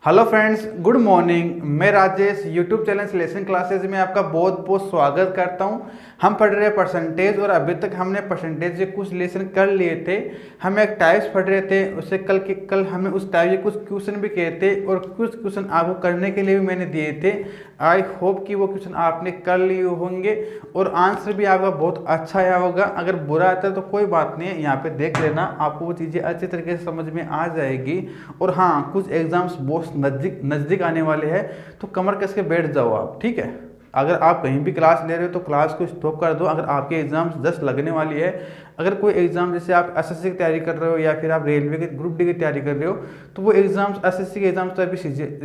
Hello friends, good morning. मैं Rajesh YouTube channel selection classes में आपका बहुत बहुत स्वागत करता हूं। हम पढ़ रहे हैं परसेंटेज और अभी तक हमने परसेंटेज के कुछ लेसन कर लिए थे। हम एक टाइप्स पढ़ रहे थे, उससे कल हमें उस टाइप के कुछ क्वेश्चन भी किए थे और कुछ क्वेश्चन आपको करने के लिए भी मैंने दिए थे। आई होप कि वो क्वेश्चन आपने कर लिए होंगे और आंसर भी आपका बहुत अच्छा आया होगा। अगर बुरा आता है तो कोई बात नहीं है, यहाँ पे देख लेना, आपको वो चीज़ें अच्छी तरीके से समझ में आ जाएगी। और हाँ, कुछ एग्जाम्स बहुत नज़दीक आने वाले हैं तो कमर कस के बैठ जाओ आप, ठीक है। अगर आप कहीं भी क्लास ले रहे हो तो क्लास को स्टॉप कर दो। अगर आपके एग्जाम्स जस्ट लगने वाली है, अगर कोई एग्जाम जैसे आप एसएससी की तैयारी कर रहे हो या फिर आप रेलवे के ग्रुप डी की तैयारी कर रहे हो तो वो एग्जाम्स एसएससी के एग्जाम्स तो अभी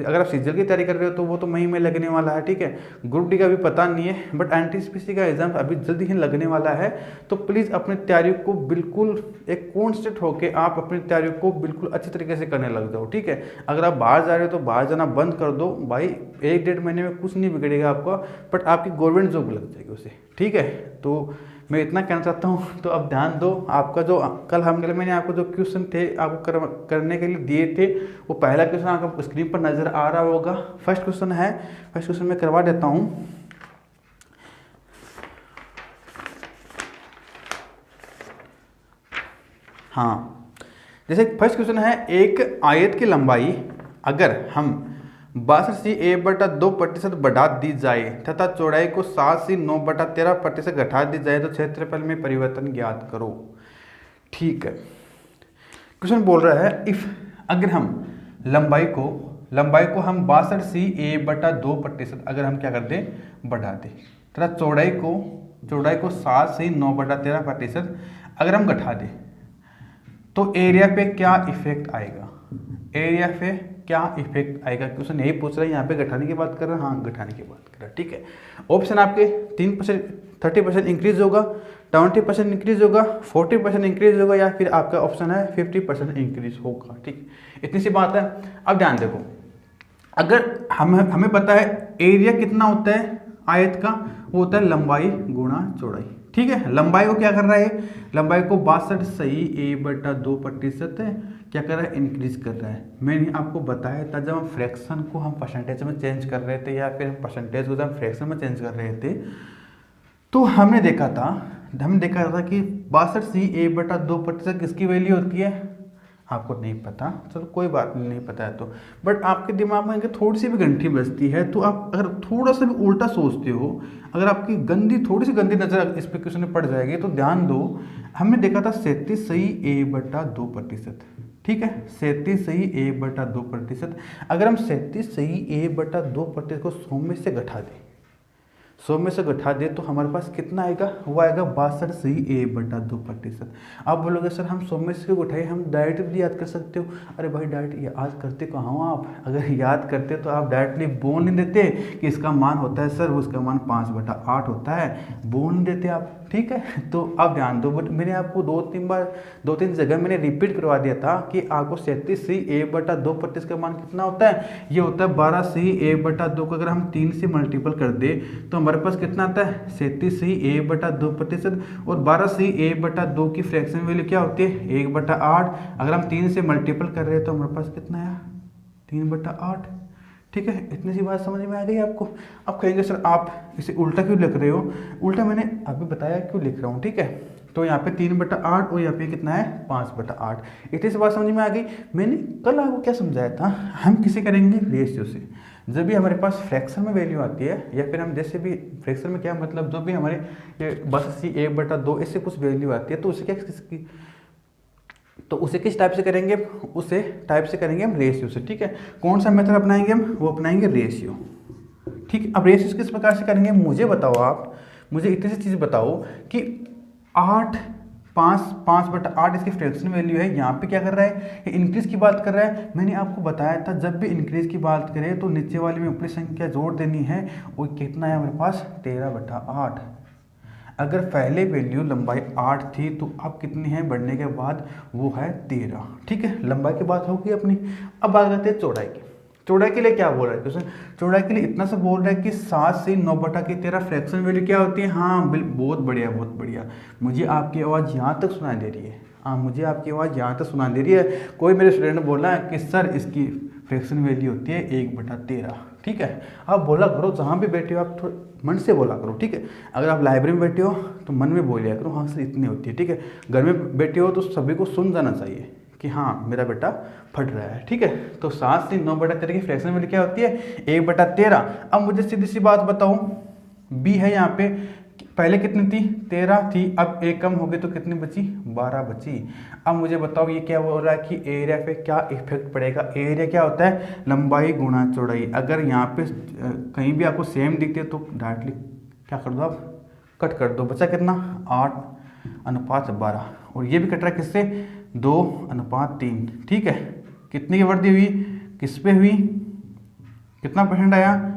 अगर आप सीजीएल की तैयारी कर रहे हो तो वो तो मई में लगने वाला है, ठीक है। ग्रुप डी का भी पता नहीं है, बट एनटीपीसी का एग्जाम अभी जल्दी ही लगने वाला है। तो प्लीज़ अपनी तैयारी को बिल्कुल एक कॉन्स्टेंट होकर आप अपनी तैयारी को बिल्कुल अच्छी तरीके से करने लग जाओ, ठीक है। अगर आप बाहर जा रहे हो तो बाहर जाना बंद कर दो भाई, 1-1.5 महीने में कुछ नहीं बिगड़ेगा आपका, बट आपकी गवर्नमेंट जॉब लग जाएगी उसे, ठीक है। तो मैं इतना कहना चाहता हूँ। तो अब ध्यान दो, आपका जो कल मैंने आपको जो क्वेश्चन थे आपको करने के लिए दिए थे, वो पहला क्वेश्चन आपको स्क्रीन पर नजर आ रहा होगा। फर्स्ट क्वेश्चन मैं करवा देता हूँ। हाँ, जैसे फर्स्ट क्वेश्चन है, एक आयत की लंबाई अगर हम 62c a/2% बढ़ा दी जाए तथा चौड़ाई को 7c9/13% घटा दी जाए तो क्षेत्रफल में परिवर्तन ज्ञात करो। ठीक है, क्वेश्चन बोल रहा है इफ अगर हम लंबाई को हम 62c a/2% अगर हम क्या कर दें, बढ़ा दें तथा चौड़ाई को 7c9/13% अगर हम घटा दें तो एरिया पे क्या इफेक्ट आएगा। एरिया पे क्या इफेक्ट आएगा, क्वेश्चन यही पूछ रहा है। यहाँ पे घटाने की बात कर रहा है, हाँ घटाने की बात कर रहा है, ठीक है। ऑप्शन आपके 3%, 30% इंक्रीज होगा, 20% इंक्रीज होगा, 40% इंक्रीज होगा, या फिर आपका ऑप्शन है 50% इंक्रीज होगा, ठीक। इतनी सी बात है। अब ध्यान देखो, अगर हमें पता है एरिया कितना होता है आयत का, वो होता है लंबाई गुणा चौड़ाई, ठीक है। लंबाई को क्या कर रहा है, लंबाई को 62c a/2% क्या कर रहा है, इंक्रीज कर रहा है। मैंने आपको बताया था जब हम फ्रैक्शन को हम परसेंटेज में चेंज कर रहे थे या फिर परसेंटेज को जब हम फ्रैक्शन में चेंज कर रहे थे तो हमने देखा था कि 62c a/2% किसकी वैल्यू होती है। आपको नहीं पता, चलो कोई बात नहीं पता है तो, बट आपके दिमाग में अगर थोड़ी सी भी घंटी बजती है तो आप अगर थोड़ा सा भी उल्टा सोचते हो, अगर आपकी थोड़ी सी गंदी नजर इस पे क्वेश्चन में पड़ जाएगी तो ध्यान दो। हमने देखा था 37c a/2%, ठीक है। 37c a/2%, अगर हम 37c a/2% को 100 में से घटा दें, 100 में से घटा दे तो हमारे पास कितना आएगा, वो आएगा 62c a/2%। आप बोलोगे सर हम 100 में से क्यों उठाए, हम डायरेक्टली याद कर सकते हो। अरे भाई डायरेक्ट याद करते कहाँ हो आप, अगर याद करते तो आप डायरेक्टली बोल नहीं देते कि इसका मान होता है सर, उसका मान 5/8 होता है, बोल नहीं देते आप, ठीक है। तो अब ध्यान दो, बट मैंने आपको 2-3 जगह मैंने रिपीट करवा दिया था कि आपको 37c a/2% का मान कितना होता है, ये होता है 12c a/2 को अगर हम 3 से मल्टीपल कर दे तो हमारे पास कितना आता है 37c a/2%, और 12c a/2 की फ्रैक्शन वैल्यू क्या होती है 1/8। अगर हम 3 से मल्टीपल कर रहे हैं तो हमारे पास कितना आया 3/8, ठीक है। इतनी सी बात समझ में आ गई आपको। अब कहेंगे सर आप इसे उल्टा क्यों लिख रहे हो, उल्टा मैंने अभी बताया क्यों लिख रहा हूँ, ठीक है। तो यहाँ पे 3/8 और यहाँ पे कितना है 5/8। इतनी सी बात समझ में आ गई। मैंने कल आपको क्या समझाया था, हम किसे करेंगे रेशियो से। जब भी हमारे पास फ्रैक्शन में वैल्यू आती है या फिर हम जैसे भी फ्रैक्शन में क्या मतलब, जो भी हमारे ये 82c a/2 इससे कुछ वैल्यू आती है तो उसे किस टाइप से करेंगे, उसे टाइप से करेंगे हम रेशियो से, ठीक है। कौन सा मेथड अपनाएंगे हम, वो अपनाएंगे रेशियो, ठीक। अब रेशियो किस प्रकार से करेंगे मुझे बताओ, आप मुझे इतनी सी चीज़ बताओ कि 5/8 इसकी फ्रैक्शन वैल्यू है, यहाँ पे क्या कर रहा है, ये इंक्रीज की बात कर रहा है। मैंने आपको बताया था जब भी इंक्रीज की बात करें तो नीचे वाले में ऊपरी संख्या जोड़ देनी है, वो कितना है हमारे पास 13/8। अगर पहले वैल्यू लंबाई 8 थी तो अब कितनी है बढ़ने के बाद, वो है 13, ठीक है। लंबाई की बात होगी अपनी। अब बात करते हैं चौड़ाई की। चौड़ाई के लिए क्या बोल रहा है क्वेश्चन, चौड़ाई के लिए इतना सा बोल रहा है कि 7c9/13 फ्रैक्शन वैल्यू क्या होती है। हाँ बहुत बढ़िया बहुत बढ़िया, मुझे आपकी आवाज़ यहाँ तक सुनाई दे रही है, हाँ मुझे आपकी आवाज़ यहाँ तक सुनाई दे रही है। कोई मेरे स्टूडेंट बोला है कि सर इसकी फ्रैक्शन वैल्यू होती है 1/13। ठीक है, आप बोला करो जहाँ भी बैठे हो आप थोड़ा मन से बोला करो। ठीक है, अगर आप लाइब्रेरी में बैठे हो तो मन में बोलिया करो हाँ सर इतनी होती है। ठीक है, घर में बैठे हो तो सभी को सुन जाना चाहिए कि हाँ मेरा बेटा फट रहा है। ठीक है, तो 7 से 9/13 की फ्रैक्शन वैल्यू क्या होती है 1/13। अब मुझे सीधी सी बात बताओ, बी है यहाँ पे, पहले कितनी थी 13 थी, अब एक कम हो गई तो कितनी बची 12 बची। अब मुझे बताओ ये क्या हो रहा है कि एरिया पे क्या इफेक्ट पड़ेगा। एरिया क्या होता है लंबाई गुणा चौड़ाई। अगर यहाँ पे कहीं भी आपको सेम दिखते तो डायरेक्टली क्या कर दो आप कट कर दो, बचा कितना 8:12। और ये भी कट रहा है किससे 2:3। ठीक है, कितनी की वृद्धि हुई किस पे हुई, कितना परसेंट आया,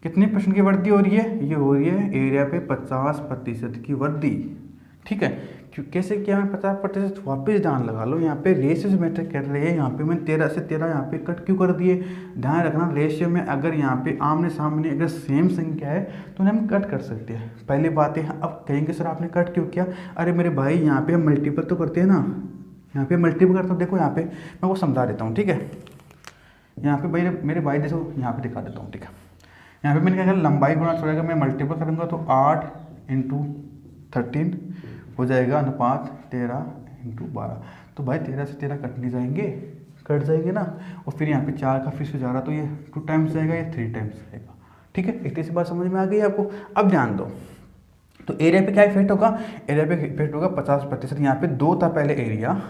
कितनी परसेंट की वृद्धि हो रही है, ये हो रही है एरिया पे 50% की वृद्धि। ठीक है, कैसे किया मैं 50%, वापस ध्यान लगा लो, यहाँ पे रेशियो से मैटर कर रहे हैं। यहाँ पे मैंने 13 से 13 यहाँ पे कट क्यों कर दिए, ध्यान रखना रेशियो में अगर यहाँ पे आमने सामने अगर सेम संख्या है तो हम कट कर सकते हैं। पहली बात है, अब कहेंगे सर आपने कट क्यों किया, अरे मेरे भाई यहाँ पे हम मल्टीपल तो करते हैं ना, यहाँ पे मल्टीपल करता हूँ। देखो यहाँ पे मैं वो समझा देता हूँ। ठीक है, यहाँ पे भाई मेरे भाई देखो यहाँ पे दिखा देता हूँ। ठीक है, यहाँ पे मैंने क्या किया लंबाई गुणा चौड़ाई का मैं मल्टीपल करूँगा तो 8 × 13 हो जाएगा अनुपात 13 × 12। तो भाई 13 से 13 कटने जाएंगे, कट जाएंगे ना, और फिर यहाँ पे 4 का फिर से जा रहा तो ये 2 टाइम्स जाएगा, ये 3 टाइम्स जाएगा। ठीक है, इतनी सी बात समझ में आ गई आपको। अब ध्यान दो तो एरिया पे क्या इफेक्ट होगा, एरिया पे इफेक्ट होगा 50%। यहाँ पे 2 था पहले एरिया,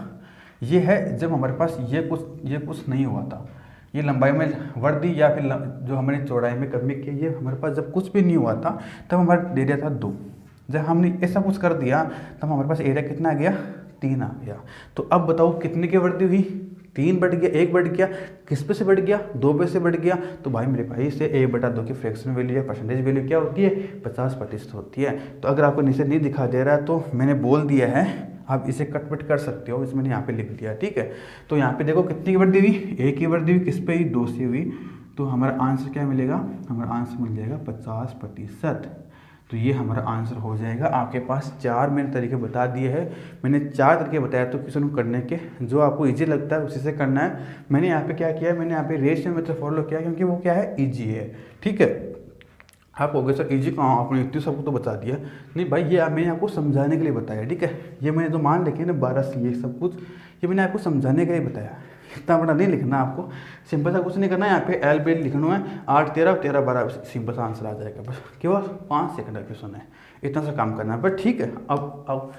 ये है जब हमारे पास ये कुछ नहीं हुआ था, ये लंबाई में वृद्धि या फिर जो हमने चौड़ाई में कमी की, ये हमारे पास जब कुछ भी नहीं हुआ था तब हमारा एरिया था 2। जब हमने ऐसा कुछ कर दिया तब हमारे पास एरिया कितना आ गया 3 आ गया। तो अब बताओ कितने की वृद्धि हुई, 3 बढ़ गया, 1 बढ़ गया, किस पे से बढ़ गया 2 पे से बढ़ गया। तो भाई मेरे भाई से 1/2 की फ्रैक्शन वैल्यू या परसेंटेज वैल्यू क्या होती है 50% होती है। तो अगर आपको नीचे नहीं दिखा दे रहा है तो मैंने बोल दिया है, आप इसे कटवट कर सकते हो, इसमें मैंने यहाँ पे लिख दिया। ठीक है, तो यहाँ पे देखो कितनी की वृद्धि हुई 1 की वृद्धि हुई, किस पे हुई 2 से हुई। तो हमारा आंसर क्या मिलेगा, हमारा आंसर मिल जाएगा 50%। तो ये हमारा आंसर हो जाएगा। आपके पास 4 मैंने तरीके बता दिए हैं, मैंने 4 तरीके बताया तो किसी को करने के जो आपको इजी लगता है उसी से करना है। मैंने यहाँ पे क्या किया, मैंने यहाँ पे रेशियो मेथड फॉलो किया क्योंकि वो क्या है ईजी है। ठीक है, आप हो गए सर इजी कहाँ, आपने इतनी सबको तो बता दिया। नहीं भाई ये मैंने आपको समझाने के लिए बताया। ठीक है, ये मैंने जो मान लिखे ना 12 से ये सब कुछ ये मैंने आपको समझाने के लिए बताया, इतना बड़ा नहीं लिखना आपको, सिंपल सा कुछ नहीं करना है। यहाँ पे एल बी लिखना है 8 13 13 12 सिंपल सा आंसर आ जाएगा, बस केवल 5 सेकंड का क्वेश्चन है, इतना सा काम करना है। बट ठीक है, अब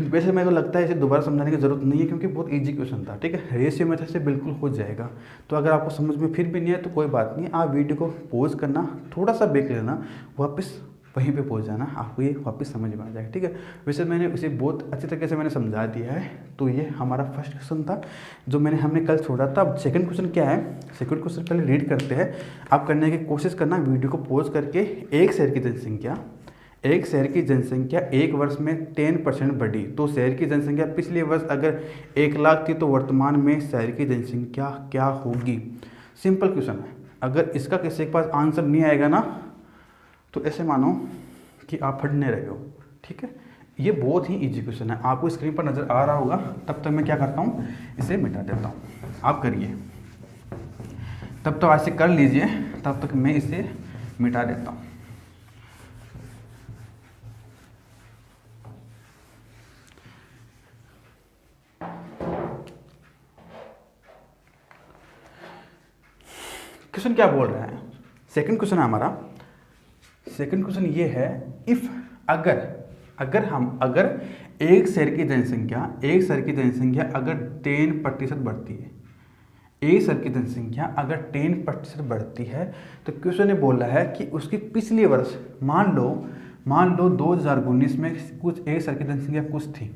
वैसे मेरे को लगता है इसे दोबारा समझाने की जरूरत नहीं है क्योंकि बहुत इजी क्वेश्चन था। ठीक है, रेशियो मेथड से बिल्कुल हो जाएगा। तो अगर आपको समझ में फिर भी नहीं है तो कोई बात नहीं, आप वीडियो को पॉज करना, थोड़ा सा ब्रेक लेना, वापस वहीं पे पहुंच जाना, आपको ये वापस समझ में आ जाएगा। ठीक है, वैसे मैंने इसे बहुत अच्छी तरीके से मैंने समझा दिया है। तो ये हमारा फर्स्ट क्वेश्चन था जो हमने कल छोड़ा था। अब सेकंड क्वेश्चन क्या है, सेकंड क्वेश्चन पहले रीड करते हैं। आप करने की कोशिश करना, वीडियो को पॉज करके एक शहर की जनसंख्या एक वर्ष में 10% बढ़ी तो शहर की जनसंख्या पिछले वर्ष अगर 1 लाख थी तो वर्तमान में शहर की जनसंख्या क्या होगी। सिंपल क्वेश्चन है, अगर इसका किसी के पास आंसर नहीं आएगा ना तो ऐसे मानो कि आप फटने रहे हो। ठीक है, ये बहुत ही इजी क्वेश्चन है, आपको स्क्रीन पर नज़र आ रहा होगा। तब तक मैं क्या करता हूँ, इसे मिटा देता हूँ, आप करिए, तब तो ऐसे कर लीजिए, तब तक मैं इसे मिटा देता हूँ। क्वेश्चन क्या बोल रहा है, सेकंड क्वेश्चन है हमारा। सेकंड क्वेश्चन ये है, इफ अगर एक शहर की जनसंख्या अगर 10% बढ़ती है, एक शहर की जनसंख्या अगर 10% बढ़ती है तो क्वेश्चन ने बोला है कि उसकी पिछले वर्ष मान लो 2019 में कुछ एक शहर की जनसंख्या कुछ थी,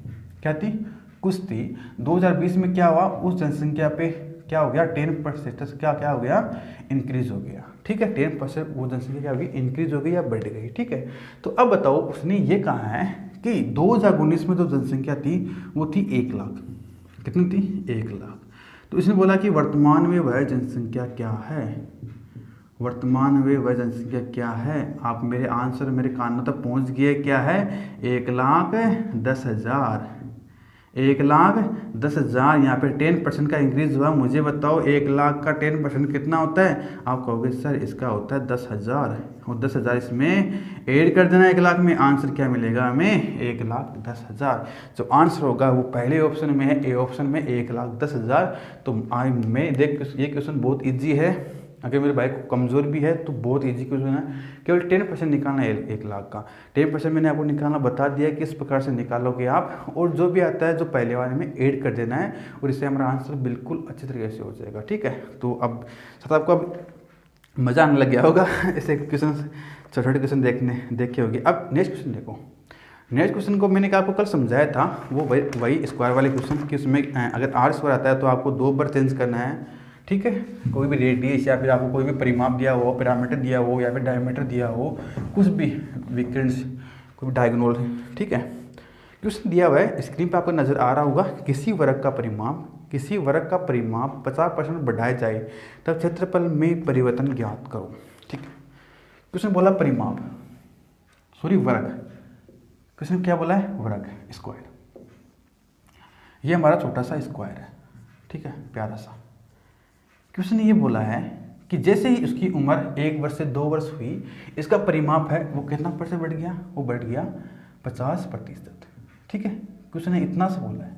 क्या थी, कुछ थी। 2020 में क्या हुआ, उस जनसंख्या पे क्या हो गया 10% क्या हो गया, इंक्रीज हो गया। ठीक है, 10% वो जनसंख्या क्या होगी, इंक्रीज हो गई या बढ़ गई। ठीक है, तो अब बताओ उसने ये कहा है कि 2019 में जो जनसंख्या थी वो थी 1 लाख, कितनी थी 1 लाख। तो इसने बोला कि वर्तमान में वह जनसंख्या क्या है, वर्तमान में वह जनसंख्या क्या है। आप मेरे आंसर मेरे कानों तक पहुंच गए, क्या है 1,10,000, 1,10,000, यहाँ पे 10% का इंक्रीज हुआ। मुझे बताओ 1,00,000 का 10% कितना होता है? आप कहोगे सर इसका होता है 10,000, और 10,000 इसमें ऐड कर देना 1,00,000 में। आंसर क्या मिलेगा हमें? 1,10,000। जो आंसर होगा वो पहले ऑप्शन में है, ए ऑप्शन में 1,10,000। तो आई मैं देख, ये क्वेश्चन बहुत ईजी है। अगर मेरे भाई को कमज़ोर भी है तो बहुत इजी क्वेश्चन है। केवल 10% निकालना है 1,00,000 का। 10% मैंने आपको निकालना बता दिया है किस प्रकार से निकालोगे आप, और जो भी आता है जो पहले वाले में ऐड कर देना है, और इससे हमारा आंसर बिल्कुल अच्छी तरीके से हो जाएगा। ठीक है, तो अब साथ आपको अब मज़ा आने लग गया होगा ऐसे क्वेश्चन, छोटे छोटे क्वेश्चन देखे होंगे। अब नेक्स्ट क्वेश्चन देखो। नेक्स्ट क्वेश्चन को मैंने आपको कल समझाया था, वो वही स्क्वायर वाले क्वेश्चन कि उसमें अगर आर स्क्वायर आता है तो आपको 2 बार चेंज करना है। ठीक है, कोई भी रेडियस या फिर आपको कोई भी परिमाप दिया हो, पैरामीटर दिया हो या फिर डायमीटर दिया हो, कुछ भी विकर्ण, कोई भी डायगोनल, ठीक है, क्वेश्चन दिया हुआ है स्क्रीन पे आपको नज़र आ रहा होगा। किसी वर्ग का परिमाप 50% बढ़ाया जाए तब क्षेत्रफल में परिवर्तन ज्ञात करो। ठीक है, क्वेश्चन बोला परिमाप, सॉरी वर्ग, क्वेश्चन क्या बोला है? वर्ग, स्क्वायर। ये हमारा छोटा सा स्क्वायर है, ठीक है, प्यारा सा। क्वेश्चन ये बोला है कि जैसे ही उसकी उम्र 1 वर्ष से 2 वर्ष हुई, इसका परिमाप है वो कितना % बढ़ गया? वो बढ़ गया 50%। ठीक है, क्वेश्चन ने इतना सा बोला है,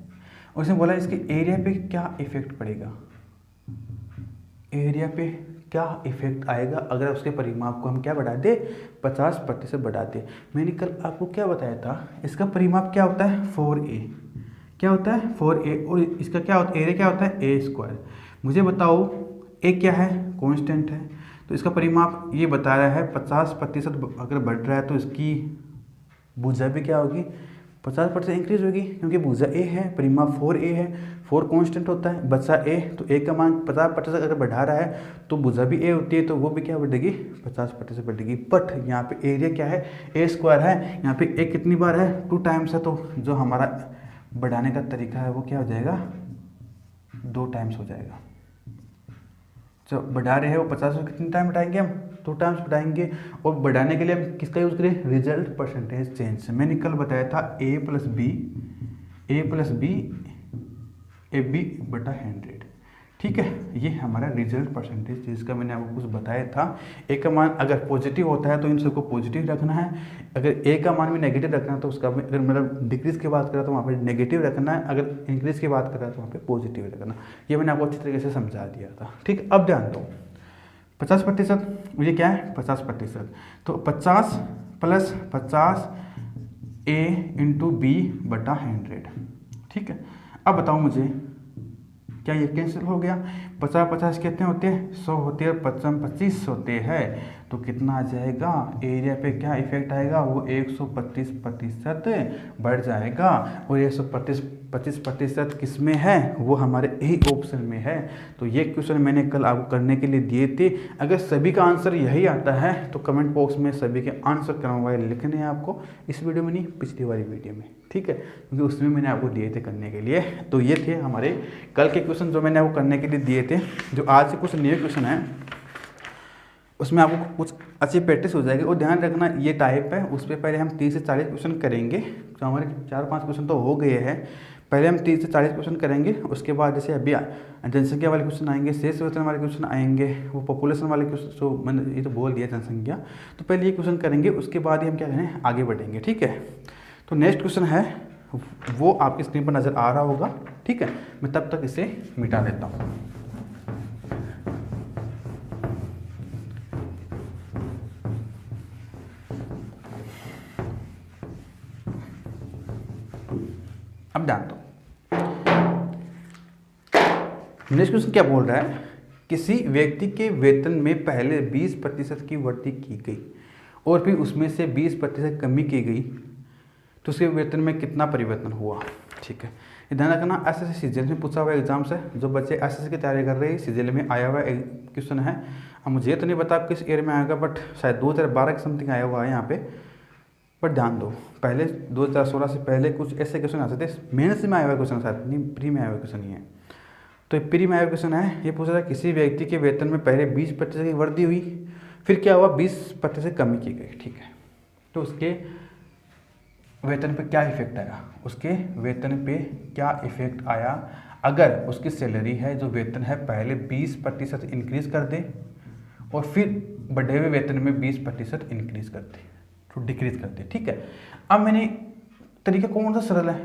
और उसने बोला इसके एरिया पे क्या इफेक्ट पड़ेगा, एरिया पे क्या इफेक्ट आएगा अगर उसके परिमाप को हम क्या बढ़ा दे? 50% बढ़ा दे। मैंने कल आपको क्या बताया था? इसका परिमाप क्या होता है? 4a। क्या होता है? 4a, और इसका क्या होता है? एरिया क्या होता है? a square. मुझे बताओ a क्या है? कांस्टेंट है। तो इसका परिमाप ये बता रहा है 50% अगर बढ़ रहा है तो इसकी भुजा भी क्या होगी? 50% इंक्रीज होगी, क्योंकि भुजा a है, परिमाप 4a है, 4 कांस्टेंट होता है, बचा a, तो a का मान 50% अगर बढ़ा रहा है तो भुजा भी a होती है, तो वो भी क्या बढ़ेगी? 50% बढ़ेगी। बट यहाँ पे एरिया क्या है? a स्क्वायर है। यहाँ पे a कितनी बार है? 2 टाइम्स है, तो जो हमारा बढ़ाने का तरीका है वो क्या हो जाएगा? 2 टाइम्स हो जाएगा। जो बढ़ा रहे हैं वो 50 को कितने टाइम बढ़ाएंगे हम? 2 टाइम्स बढ़ाएंगे। और बढ़ाने के लिए हम किसका यूज़ करें? Result percentage change. मैंने कल बताया था a plus B A B बटा 100। ठीक है, ये हमारा रिजल्ट परसेंटेज जिसका मैंने आपको कुछ बताया था। ए का मान अगर पॉजिटिव होता है तो इन सबको पॉजिटिव रखना है, अगर ए का मान भी नेगेटिव रखना है तो उसका अगर मतलब डिक्रीज की बात करें तो वहाँ पे नेगेटिव रखना है, अगर इंक्रीज की बात करें तो वहाँ पे पॉजिटिव रखना। ये मैंने आपको अच्छी तरीके से समझा दिया था। ठीक, अब ध्यान दो, 50%, ये क्या है? 50%। तो 50 प्लस 50 a इंटू बी बटा 100। ठीक है, अब बताओ मुझे क्या ये कैंसिल हो गया? 50 कितने होते हैं? 100 होते हैं, 25 होते हैं, तो कितना आ जाएगा? एरिया पे क्या इफेक्ट आएगा? वो 125% बढ़ जाएगा। और ये 125% किस में है? वो हमारे यही ऑप्शन में है। तो ये क्वेश्चन मैंने कल आपको करने के लिए दिए थे। अगर सभी का आंसर यही आता है तो कमेंट बॉक्स में सभी के आंसर करवाए लिखने हैं आपको, इस वीडियो में नहीं, पिछली वाली वीडियो में। ठीक है, क्योंकि उसमें मैंने आपको दिए थे करने के लिए। तो ये थे हमारे कल के क्वेश्चन जो मैंने आपको करने के लिए दिए थे। जो आज से कुछ नए क्वेश्चन हैं उसमें आपको कुछ अच्छी प्रैक्टिस हो जाएगी। और ध्यान रखना ये टाइप है, उस पर पहले हम 30 से 40 क्वेश्चन करेंगे। तो हमारे 4-5 क्वेश्चन तो हो गए हैं, पहले हम 30 से 40 क्वेश्चन करेंगे। उसके बाद जैसे अभी जनसंख्या वाले क्वेश्चन आएंगे, शेष वेतन वाले क्वेश्चन आएंगे, वो पॉपुलेशन वाले क्वेश्चन, तो मैंने ये तो बोल दिया जनसंख्या, तो पहले ये क्वेश्चन करेंगे, उसके बाद ही हम क्या करें? आगे बढ़ेंगे। ठीक है, तो नेक्स्ट क्वेश्चन है वो आपकी स्क्रीन पर नज़र आ रहा होगा। ठीक है, मैं तब तक इसे मिटा देता हूँ। अब ध्यान दो, नेक्स्ट क्वेश्चन क्या बोल रहा है? किसी व्यक्ति के वेतन में पहले 20% की वृद्धि की गई और फिर उसमें से 20% कमी की गई, तो उसके वेतन में कितना परिवर्तन हुआ? ठीक है, ध्यान रखना, एसएससी सीजीएल में पूछा हुआ एग्जाम से, जो बच्चे एसएससी की तैयारी कर रहे हैं सीजीएल में आया हुआ क्वेश्चन है। अब मुझे तो नहीं पता किस ईयर में आएगा, बट शायद 2012 के समथिंग आया हुआ है यहाँ पे। बट ध्यान दो, पहले 2016 से पहले कुछ ऐसे क्वेश्चन आते थे, मेहनत में आया हुआ क्वेश्चन, शायद नहीं प्री में आया हुआ क्वेश्चन ही है। तो प्री में आया हुआ क्वेश्चन है, ये पूछा था किसी व्यक्ति के वेतन में पहले 20% की वृद्धि हुई, फिर क्या हुआ? 20% कमी की गई। ठीक है, तो उसके वेतन पे क्या इफेक्ट आया, उसके वेतन पे क्या इफेक्ट आया अगर उसकी सैलरी है जो वेतन है पहले 20% इंक्रीज कर दे और फिर बढ़े हुए वेतन में 20% इंक्रीज कर दे तो डिक्रीज कर दे। ठीक है, अब मैंने तरीका कौन सा सरल है,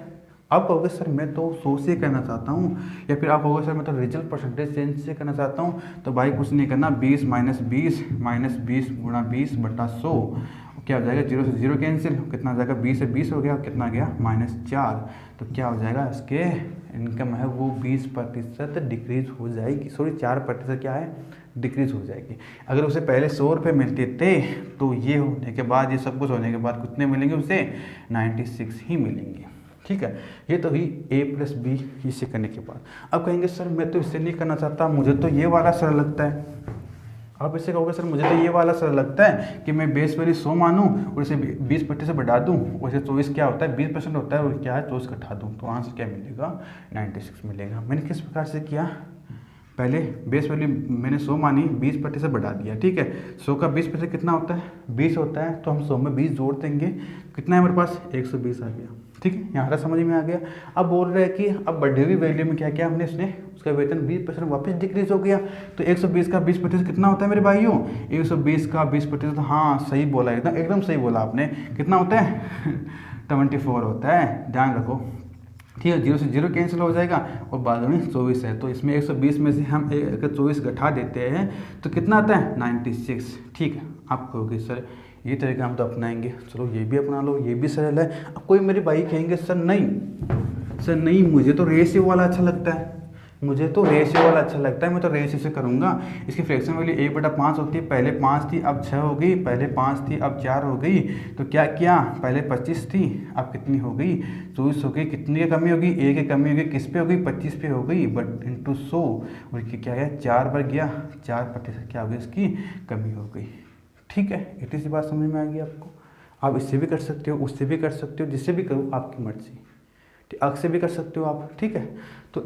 आप कहोगे सर मैं तो 100 से करना चाहता हूँ, या फिर आप कहोगे सर मैं तो रिजल्ट परसेंटेज चेंज से करना चाहता हूँ, तो भाई कुछ नहीं करना, 20 माइनस 20 गुणा 20/100 क्या हो जाएगा, 0 से 0 कैंसिल, कितना हो जाएगा 20 से 20 हो गया, कितना गया -4, तो क्या हो जाएगा इसके इनकम है वो 20% डिक्रीज हो जाएगी, सॉरी 4% क्या है डिक्रीज हो जाएगी। अगर उसे पहले 100 रुपये मिलते थे तो ये होने के बाद, ये सब कुछ होने के बाद कितने मिलेंगे उसे 96 ही मिलेंगे। ठीक है, ये तो ही A+B इसे करने के बाद। अब कहेंगे सर मैं तो इससे नहीं करना चाहता, मुझे तो ये वाला सरल लगता है। आप इससे कहोगे सर मुझे तो ये वाला सरल लगता है कि मैं बेस वैल्यू 100 मानूं और इसे 20% से बढ़ा दूं, वैसे 24 क्या होता है 20% होता है और क्या है 24 घटा दूं, तो आंसर क्या मिलेगा 96 मिलेगा। मैंने किस प्रकार से किया, पहले बेस वैल्यू मैंने 100 मानी, 20% से बढ़ा दिया। ठीक है, 100 का 20% कितना होता है 20 होता है, तो हम 100 में 20 जोड़ देंगे, कितना है हमारे पास 120 आ गया। ठीक है, यहाँ तक समझ में आ गया। अब बोल रहे हैं कि अब बढ़ी हुई वैल्यू में क्या किया हमने, इसने उसका वेतन 20% वापस डिक्रीज हो गया, तो 120 का 20% कितना होता है मेरे भाइयों, 120 का 20%, हाँ सही बोला, एकदम सही बोला आपने, कितना होता है 24 होता है, ध्यान रखो। ठीक है, 0 से 0 कैंसिल हो जाएगा और बाद में 24 है, तो इसमें 120 में से हम 24 घटा देते हैं तो कितना आता है 96। ठीक है, आप कहोगे सर ये तरीका हम तो अपनाएंगे, चलो ये भी अपना लो, ये भी सरल है। अब कोई मेरे भाई कहेंगे सर नहीं मुझे तो रेशियो वाला अच्छा लगता है, मुझे तो रेशियो वाला अच्छा लगता है, मैं तो रेशियो से करूँगा। इसकी फ्रैक्शन वैल्यू 1/5 होती है, पहले 5 थी अब 6 हो गई, पहले 5 थी अब 4 हो गई, तो क्या किया पहले 25 थी अब कितनी हो गई 24 हो गई, कितनी की कमी होगी 1 की कमी होगी, किस पे हो गई 25 पे हो गई, बट इंटू 100 और क्या है 4 बार गया, 4% क्या हो गई इसकी कमी हो गई। ठीक है, इतनी सी बात समझ में आ गई आपको। आप इससे भी कर सकते हो, उससे भी कर सकते हो, जिससे भी करो आपकी मर्जी, अग से भी कर सकते हो आप। ठीक है, तो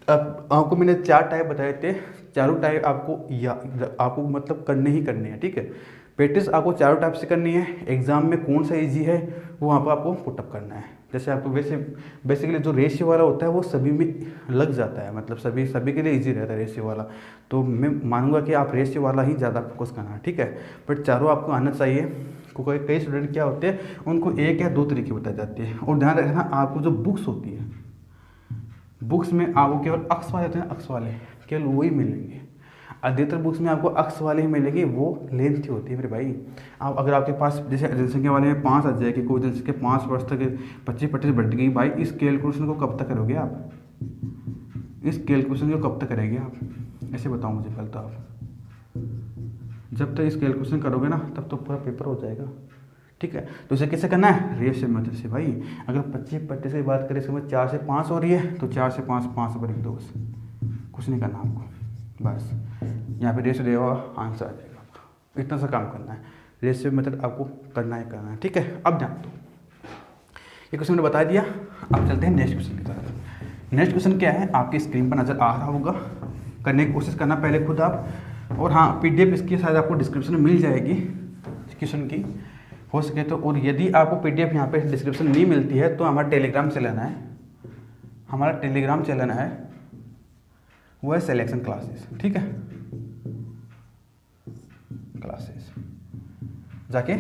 अब आपको मैंने 4 टाइप बताए थे, चारों टाइप आपको मतलब करने ही करने हैं। ठीक है, प्रैक्टिस आपको चारों टाइप से करनी है, एग्जाम में कौन सा इजी है वो वहाँ पर आपको पुटअप करना है। जैसे आपको बेसिकली जो रेशियो वाला होता है वो सभी में लग जाता है, मतलब सभी के लिए इजी रहता है रेशियो वाला, तो मैं मानूंगा कि आप रेशियो वाला ही ज़्यादा फोकस करना है। ठीक है, बट चारों आपको आना चाहिए। कई स्टूडेंट क्या होते हैं उनको 1 या 2 तरीके बताए जाते हैं, और ध्यान रखना आपको जो बुक्स होती है, बुक्स में आपको केवल अक्स वाले होते हैं, अक्स वाले केवल वही मिलेंगे। अधिकतर बुक्स में आपको अक्स वाले ही मिलेंगे, वो लेंथी होती है मेरे भाई। आप अगर आपके पास जैसे जनसंख्या वाले में 5 आ जाएगी, कोई जनसंख्या 5 वर्ष तक 25% बढ़ गई, भाई इस कैलकुलेशन को कब तक करोगे आप, इस कैलकुलेशन को कब तक करेंगे आप, ऐसे बताओ मुझे पहले तो आप। जब तक इस कैलकुलेशन करोगे ना तब तो पूरा पेपर हो जाएगा। ठीक है, तो इसे कैसे करना है रेशियो मेथड से भाई। अगर 25% की बात करें इसमें 4 से 5 हो रही है, तो 4 से 5 पर लिख दो, बस कुछ नहीं करना आपको, बस यहाँ पे रेशियो देगा आंसर आ जाएगा आपका, इतना सा काम करना है। रेशियो मेथड आपको करना ही करना है। ठीक है, अब ध्यान दो, ये क्वेश्चन मैंने बता दिया, अब चलते हैं नेक्स्ट क्वेश्चन की तरफ। नेक्स्ट क्वेश्चन क्या है आपकी स्क्रीन पर नजर आ रहा होगा, करने की कोशिश करना पहले खुद आप, और हाँ PDF इसकी शायद आपको डिस्क्रिप्शन में मिल जाएगी क्वेश्चन की, हो सके तो। और यदि आपको PDF यहाँ पे डिस्क्रिप्शन नहीं मिलती है तो हमारा टेलीग्राम चैनल है, हमारा टेलीग्राम चैनल है वो है सिलेक्शन क्लासेस। ठीक है, क्लासेस जाके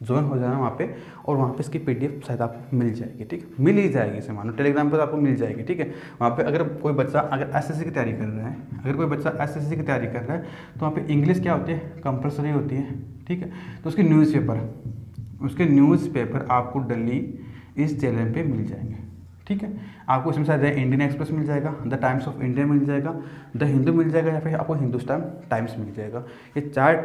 ज्वाइन हो जाना वहाँ पे, और वहाँ पे इसकी PDF शायद आपको मिल जाएगी। ठीक है, मिल ही जाएगी इसे मानो, टेलीग्राम पर आपको मिल जाएगी। ठीक है, वहाँ पे अगर कोई बच्चा अगर SSC की तैयारी कर रहा है, अगर कोई बच्चा SSC की तैयारी कर रहा है तो वहाँ पे इंग्लिश क्या होती है कंपलसरी होती है। ठीक है, तो उसके न्यूज़पेपर आपको डेली इस चैनल पे मिल जाएंगे। ठीक है, आपको इसमें शायद इंडियन एक्सप्रेस मिल जाएगा, द टाइम्स ऑफ इंडिया मिल जाएगा, द हिंदू मिल जाएगा, या फिर आपको हिंदुस्तान टाइम्स मिल जाएगा। ये 4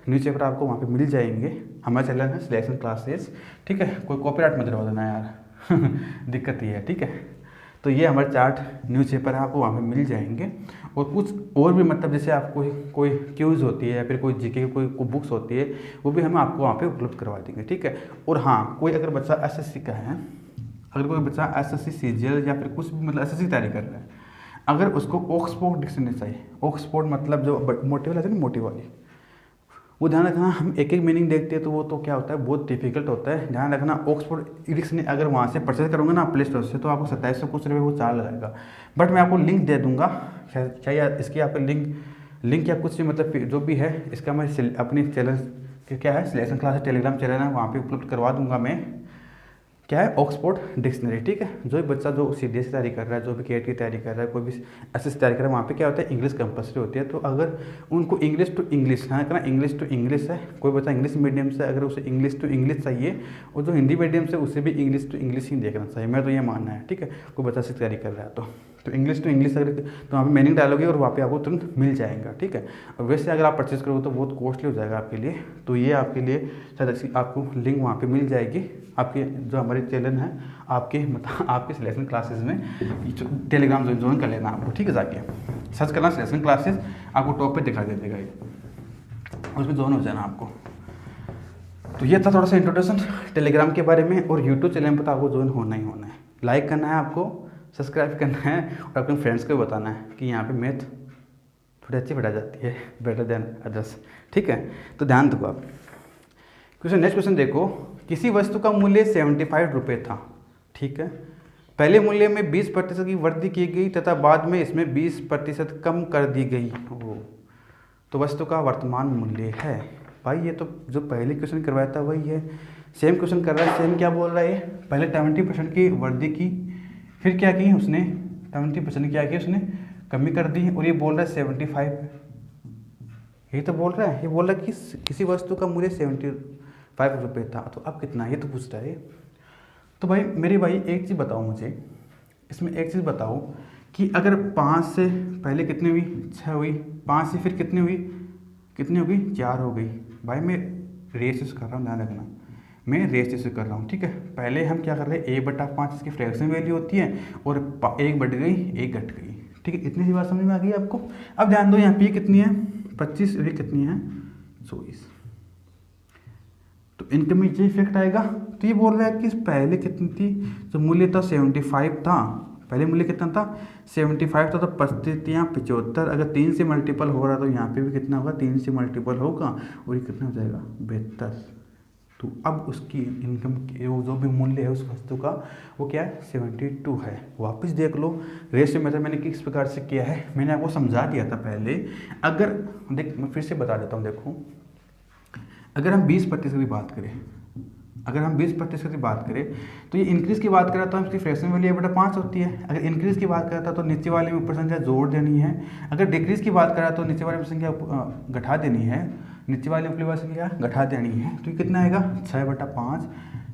न्यूज़पेपर आपको वहाँ पे मिल जाएंगे। हमारा चैनल है सिलेक्शन क्लासेस। ठीक है, कोई कॉपीराइट मत करवा देना यार दिक्कत ये है। ठीक है, तो ये हमारे 4 न्यूज़पेपर है आपको वहाँ पे मिल जाएंगे, और कुछ और भी मतलब जैसे आपको कोई क्यूज़ होती है या फिर कोई जीके की कोई बुक्स होती है वो भी हम आपको वहाँ पे उपलब्ध करवा देंगे। ठीक है, और हाँ कोई अगर बच्चा SSC का है, अगर कोई बच्चा SSC CGL या फिर कुछ भी मतलब SSC की तैयारी कर रहा है, अगर उसको ऑक्सफोर्ड डिक्शनरी चाहिए, ऑक्सफोर्ड मतलब जो मोटी वाली है ना, मोटी वाली वो ध्यान रखना, हम एक एक मीनिंग देखते हैं तो वो तो क्या होता है, बहुत डिफिकल्ट होता है। ध्यान रखना, ऑक्सफोर्ड डिक्शनरी अगर वहाँ से परचेज करोगे ना प्ले स्टोर से, तो आपको 2700 कुछ रुपये वो चार्ज लगाएगा। बट मैं आपको लिंक दे दूंगा, क्या इसकी आपको लिंक या कुछ भी, मतलब जो भी है इसका मैं अपनी चैनल क्या है सिलेक्शन क्लासेस टेलीग्राम चैनल है, वहाँ पे उपलब्ध करवा दूंगा मैं। क्या है, ऑक्सफोर्ड डिक्शनरी, ठीक है। जो भी बच्चा जो सीडीएस की तैयारी कर रहा है, जो भी केट की तैयारी कर रहा है, कोई भी एसएस तैयारी कर रहा है, वहाँ पे क्या होता है, इंग्लिश कंपलसरी होती है। तो अगर उनको इंग्लिश टू इंग्लिश, हाँ करना, इंग्लिश टू इंग्लिश है, कोई बच्चा इंग्लिश मीडियम से अगर उसे इंग्लिश टू इंग्लिश चाहिए, और जो हिंदी मीडियम से उसे भी इंग्लिश टू इंग्लिश ही देखना चाहिए, मैं तो ये मानना है, ठीक है। कोई बच्चा से तैयारी कर रहा है तो इंग्लिश टू इंग्लिश अगर, तो वहाँ पे मीनिंग डालोगे और वहाँ पे आपको तुरंत मिल जाएगा, ठीक है। और वैसे अगर आप परचेज करोगे तो बहुत कॉस्टली हो जाएगा आपके लिए, तो ये आपके लिए शायद आपको लिंक वहाँ पे मिल जाएगी आपके जो हमारे चैनल है, आपके मतलब आपके सिलेक्शन क्लासेस में टेलीग्राम ज्वाइन कर लेना आपको, ठीक है। जाके सर्च करना सिलेक्शन क्लासेस, आपको टॉप पे दिखा दे देगा ये, उसमें ज्वाइन हो जाना आपको। तो ये था थोड़ा सा इंट्रोडक्शन टेलीग्राम के बारे में, और यूट्यूब चैनल पर तो आपको ज्वाइन होना ही होना है, लाइक करना है आपको, सब्सक्राइब करना है, और अपने फ्रेंड्स को बताना है कि यहाँ पे मैथ थोड़ी अच्छी पढ़ाई जाती है, बेटर देन अदर्स, ठीक है। तो ध्यान दो आप। क्वेश्चन, नेक्स्ट क्वेश्चन देखो, किसी वस्तु का मूल्य 75 रुपये था, ठीक है। पहले मूल्य में 20% की वृद्धि की गई तथा बाद में इसमें 20% कम कर दी गई हो, तो वस्तु का वर्तमान मूल्य है। भाई ये तो जो पहले क्वेश्चन करवाया था वही है, सेम क्वेश्चन कर रहा है, सेम क्या बोल रहा है, पहले 70% की वृद्धि की, फिर क्या की उसने 70% क्या की उसने कमी कर दी, और ये बोल रहा है 75, ये तो बोल रहा है, ये बोल रहा है कि किसी वस्तु का मूल्य 75 रुपये था, तो अब कितना, ये तो पूछ रहा है। तो भाई मेरे भाई एक चीज़ बताओ मुझे, इसमें एक चीज़ बताओ कि अगर 5 से पहले कितनी हुई, 6 हुई, 5 से फिर कितनी हुई, कितनी हो गई, 4 हो गई। भाई मैं रेशियो कर रहा हूँ, ध्यान रखना, मैं रेशियो कर रहा हूँ, ठीक है। पहले हम क्या कर रहे हैं, 1/5 इसकी फ्रैक्शन वैल्यू होती है, और 1 बढ़ गई 1 घट गई, ठीक है। इतनी सी बात समझ में आ गई आपको। अब ध्यान दो, यहाँ पे कितनी है 25, ये कितनी है 24, तो इनकम में ये इफेक्ट आएगा। तो ये बोल रहा है कि पहले कितनी थी, जो मूल्य था 75 था, पहले मूल्य कितना था 75 था, तो 35 75, अगर 3 से मल्टीपल हो रहा तो यहाँ पे भी कितना होगा, 3 से मल्टीपल होगा, और ये कितना हो जाएगा 72। तो अब उसकी इनकम जो भी मूल्य है उस वस्तु का वो क्या है 72 है। वापस देख लो, रेशियो मेथड मैंने किस प्रकार से किया है, मैंने आपको समझा दिया था पहले। अगर देख मैं फिर से बता देता हूँ, देखो अगर हम 20% की बात करें, अगर हम 20% की बात करें, तो ये इंक्रीज की बात करें तो इसकी फ्रैक्शन वैल्यू 1/5 होती है। अगर इंक्रीज की बात करता तो नीचे वाले में ऊपर संख्या जोड़ देनी है, अगर डिक्रीज की बात करा तो नीचे वाले में संख्या घटा देनी है, नीचे वाले ऊपरी वाली संख्या घटा देनी है। तो ये कितना आएगा 6/5,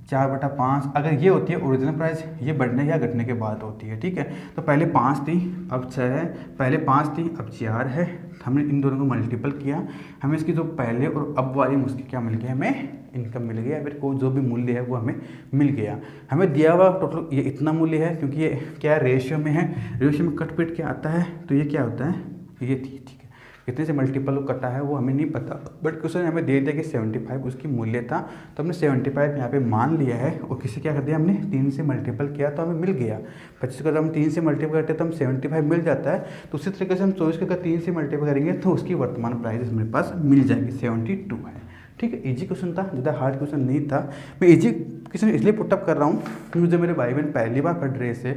4/5। अगर ये होती है ओरिजिनल प्राइस, ये बढ़ने या घटने के बाद होती है, ठीक है। तो पहले 5 थी अब 6 है, पहले 5 थी अब 4 है, हमने इन दोनों को मल्टीपल किया, हमें इसकी जो पहले और अब वाली उसकी क्या मिल गया, हमें इनकम मिल गया, फिर को जो भी मूल्य है वो हमें मिल गया। हमें दिया हुआ टोटल ये इतना मूल्य है, क्योंकि ये क्या है रेशियो में है, रेशियो में कट पिट क्या आता है, तो ये क्या होता है, ये थी, ठीक है। कितने से मल्टीपल कटा है वो हमें नहीं पता, बट क्वेश्चन हमें दे दिया कि 75 उसकी मूल्य था, तो हमने 75 यहाँ पे मान लिया है, और किसी क्या कर दिया हमने 3 से मल्टीपल किया तो हमें मिल गया। 25 का हम 3 से मल्टीपल करते तो हम 75 मिल जाता है। तो उसी तरीके से हम 24 का अगर 3 से मल्टीपल करेंगे तो उसकी वर्तमान प्राइस हमारे पास मिल जाएगी 72 है, ठीक है। इजी क्वेश्चन था, ज़्यादा हार्ड क्वेश्चन नहीं था। मैं इजी क्वेश्चन इसलिए पुटअप कर रहा हूँ क्योंकि जो मेरे भाई बहन पहली बार पढ़ रहे थे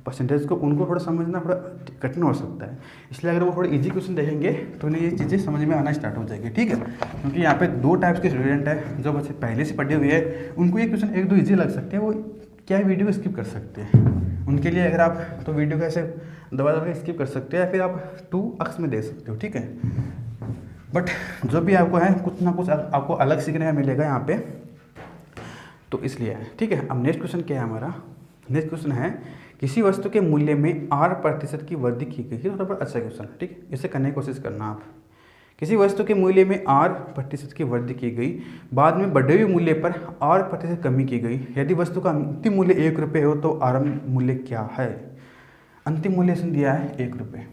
परसेंटेज को, उनको थोड़ा समझना थोड़ा कठिन हो सकता है, इसलिए अगर वो थोड़ा इजी क्वेश्चन देखेंगे तो उन्हें ये चीज़ें समझ में आना स्टार्ट हो जाएगी, ठीक है। क्योंकि यहाँ पे 2 टाइप्स के स्टूडेंट है, जो बच्चे पहले से पढ़े हुए हैं उनको ये क्वेश्चन 1-2 ईजी लग सकते हैं, वो क्या वीडियो स्किप कर सकते हैं। उनके लिए अगर आप तो वीडियो को ऐसे दबा दबा के स्किप कर सकते हैं, या फिर आप 2 अक्स में दे सकते हो, ठीक है। बट जो भी आपको है कुछ ना कुछ आपको अलग सीखने का मिलेगा यहाँ पे, तो इसलिए है, ठीक है। अब नेक्स्ट क्वेश्चन क्या है हमारा, नेक्स्ट क्वेश्चन है किसी वस्तु के मूल्य में 8% की वृद्धि की गई, थोड़ा बड़ा अच्छा क्वेश्चन है, ठीक है। इसे करने की कोशिश करना आप। किसी वस्तु के मूल्य में 8% की वृद्धि की गई, बाद में बढ़े हुए मूल्य पर 8% कमी की गई, यदि वस्तु का अंतिम मूल्य 1 रुपये हो तो आरंभ मूल्य क्या है। अंतिम मूल्य इसने दिया है 1 रुपये।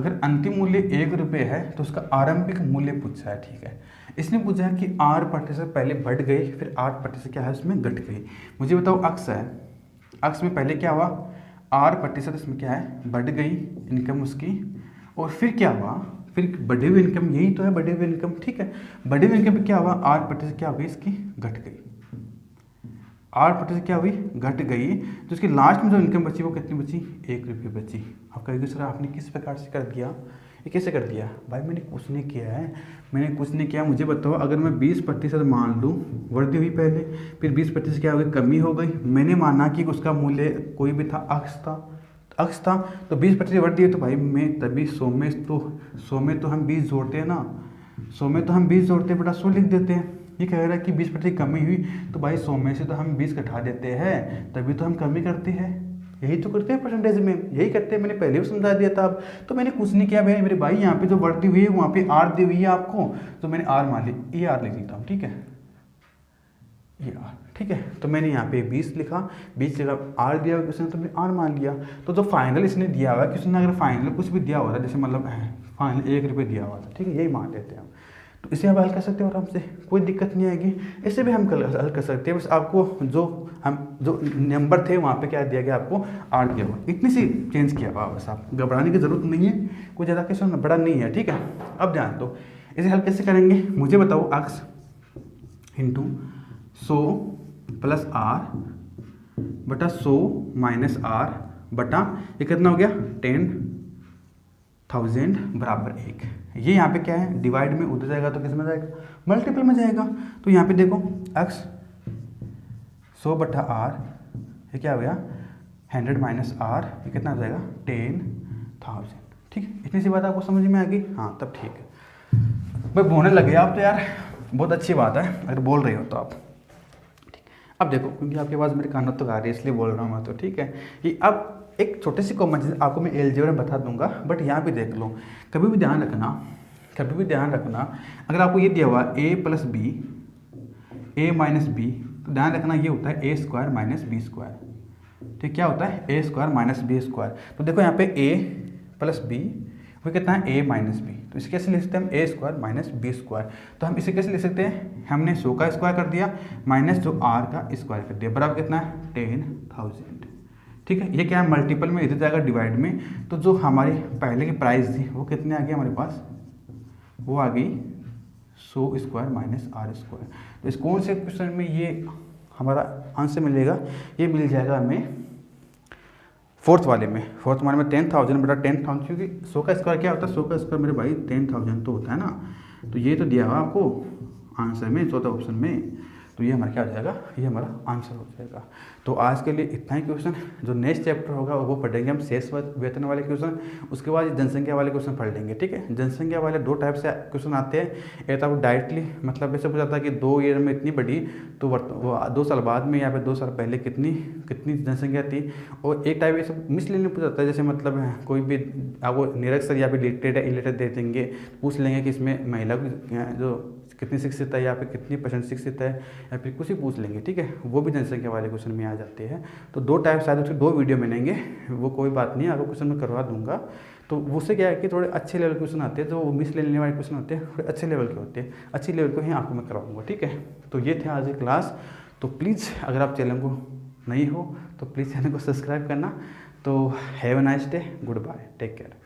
अगर अंतिम मूल्य 1 रुपये है तो उसका आरंभिक मूल्य पूछा है, ठीक है। इसने पूछा है कि 8% पहले बढ़ गई, फिर 8% क्या है उसमें घट गई। मुझे बताओ अक्स है, अक्स में पहले क्या हुआ, 8% इसमें क्या है बढ़ गई इनकम उसकी, और फिर क्या हुआ, फिर बढ़ी हुई इनकम, यही तो है बढ़ी हुई इनकम, ठीक है। बढ़ी हुई इनकम क्या हुआ, 8% क्या हो गई इसकी घट गई, 8% क्या हुई घट गई, तो उसकी लास्ट में जो इनकम बची वो कितनी बची, 1 रुपये बची। आप कहेंगे सर आपने किस प्रकार से कर दिया, ये कैसे कर दिया भाई, मैंने कुछ नहीं किया है, मैंने कुछ नहीं किया। मुझे बताओ अगर मैं 20% मान लूँ वृद्धि हुई पहले, फिर 20% क्या हो गई, कमी हो गई, मैंने माना कि उसका मूल्य कोई भी था, अक्स था, तो 20% वृद्धि है, तो भाई मैं तभी 100 में तो हम 20 जोड़ते हैं ना, 100 में तो हम 20 जोड़ते हैं, बटा 100 लिख देते हैं। ये कह रहा है कि 20% कमी हुई, तो भाई 100 में से तो हम 20 घटा देते हैं, तभी तो हम कमी करते हैं, यही तो करते हैं परसेंटेज में, यही करते हैं। मैंने पहले भी समझा दिया था, अब तो मैंने कुछ नहीं किया भाई मेरे भाई, यहाँ पे जो बढ़ती हुई है वहाँ पे आर दी हुई है आपको, तो मैंने आर मान ली, ये आर लिख देता हूँ, ठीक है, ये आर, ठीक है। तो मैंने यहाँ पे 20 लिखा, 20 जगह आर दिया हुआ क्वेश्चन, तो मैंने आर मान लिया। तो जो फाइनल इसने दिया हुआ है, क्वेश्चन अगर फाइनल कुछ भी दिया हुआ था, जैसे मतलब फाइनल 1 रुपये दिया हुआ था, ठीक है, यही मान लेते हैं हम, तो इसे आप हल कर सकते हो आराम से, कोई दिक्कत नहीं आएगी। इसे भी हम हल कर सकते हैं, बस आपको जो नंबर थे वहाँ पे क्या दिया गया, आपको 8 दिया हुआ, इतनी सी चेंज किया हुआ, बस आप घबराने की जरूरत नहीं है, कोई ज़्यादा क्वेश्चन बड़ा नहीं है, ठीक है। अब ध्यान दो, इसे हल कैसे करेंगे, मुझे बताओ, अक्स इंटू 100 प्लस आर बटा 100 माइनस आर बटा ये कितना हो गया 10,000 बराबर 1। ये यहाँ पे क्या है, डिवाइड में उधर जाएगा तो किस में जाएगा, मल्टीपल में जाएगा। तो यहाँ पे देखो एक्स 100 बटा आर, ये क्या हो गया 100 माइनस आर, ये कितना हो जाएगा 10,000, ठीक है। इतनी सी बात आपको समझ में आ गई, हाँ तब ठीक है। भाई बोलने लगे आप तो यार बहुत अच्छी बात है, अगर बोल रहे हो तो आप, ठीक। अब देखो क्योंकि आपके पास मेरे कानों तो आ रही है इसलिए बोल रहा हूँ मैं, तो ठीक है। कि अब एक छोटी सी कॉमन चीज़ आपको मैं एलजेब्रा में बता दूंगा, बट यहाँ पे देख लो, कभी भी ध्यान रखना, अगर आपको ये दिया हुआ a plus B, A minus B, तो ध्यान रखना ये होता है A square minus B square, ठीक। क्या होता है A square minus B square. तो देखो यहाँ पे a प्लस बी वो कितना है a माइनस बी, तो इसे कैसे लिख सकते हैं हम, ए स्क्वायर माइनस बी स्क्वायर। तो हम इसे कैसे लिख सकते हैं, हमने 100 का स्क्वायर कर दिया माइनस जो r का स्क्वायर कर दिया, बराबर कितना है 10,000, ठीक है। ये क्या है मल्टीपल में, इधर जाएगा डिवाइड में, तो जो हमारी पहले की प्राइस थी वो कितने आ गई हमारे पास, वो आ गई 100 स्क्वायर माइनस आर स्क्वायर। तो इस कौन से क्वेश्चन में ये हमारा आंसर मिलेगा, ये मिल जाएगा हमें फोर्थ वाले में 10,000 बटा 10,000, क्योंकि 100 का स्क्वायर क्या होता है, 100 का स्क्वायर मेरे भाई 10,000 तो होता है ना। तो ये तो दिया हुआ आपको आंसर में, चौथा ऑप्शन में, तो ये हमारा क्या हो जाएगा, ये हमारा आंसर हो जाएगा। तो आज के लिए इतना ही क्वेश्चन, जो नेक्स्ट चैप्टर होगा वो पढ़ेंगे हम शेष वेतन वाले क्वेश्चन, उसके बाद जनसंख्या वाले क्वेश्चन पढ़ लेंगे, ठीक है। जनसंख्या वाले 2 टाइप से क्वेश्चन आते हैं, एक तो डायरेक्टली मतलब ऐसे पूछा था कि 2 ईयर में इतनी बढ़ी, तो वो 2 साल बाद में या फिर 2 साल पहले कितनी जनसंख्या थी, और एक टाइप ऐसे मिसलेनियस पूछा जाता है, जैसे मतलब कोई भी आपको निरक्षर या फिर लिटरेट या इलिटरेट दे देंगे, पूछ लेंगे कि इसमें महिला जो कितनी शिक्षित है या फिर कितनी % शिक्षित है, या फिर कुछ ही पूछ लेंगे, ठीक है। वो भी जनसंख्या वाले क्वेश्चन में आ जाते हैं। तो 2 टाइप शायद उसके 2 वीडियो बनेंगे, वो कोई बात नहीं, आपको क्वेश्चन में करवा दूंगा। तो उससे क्या है कि थोड़े अच्छे लेवल के क्वेश्चन आते हैं, जो मिस लेने वाले क्वेश्चन होते हैं थोड़े अच्छे लेवल के होते हैं, अच्छे लेवल को ही आपको मैं करवाऊँगा, ठीक है। तो ये थे आज की क्लास। तो प्लीज़ अगर आप चैनल को नहीं हो तो प्लीज़ चैनल को सब्सक्राइब करना। तो have a nice day, goodbye, take care.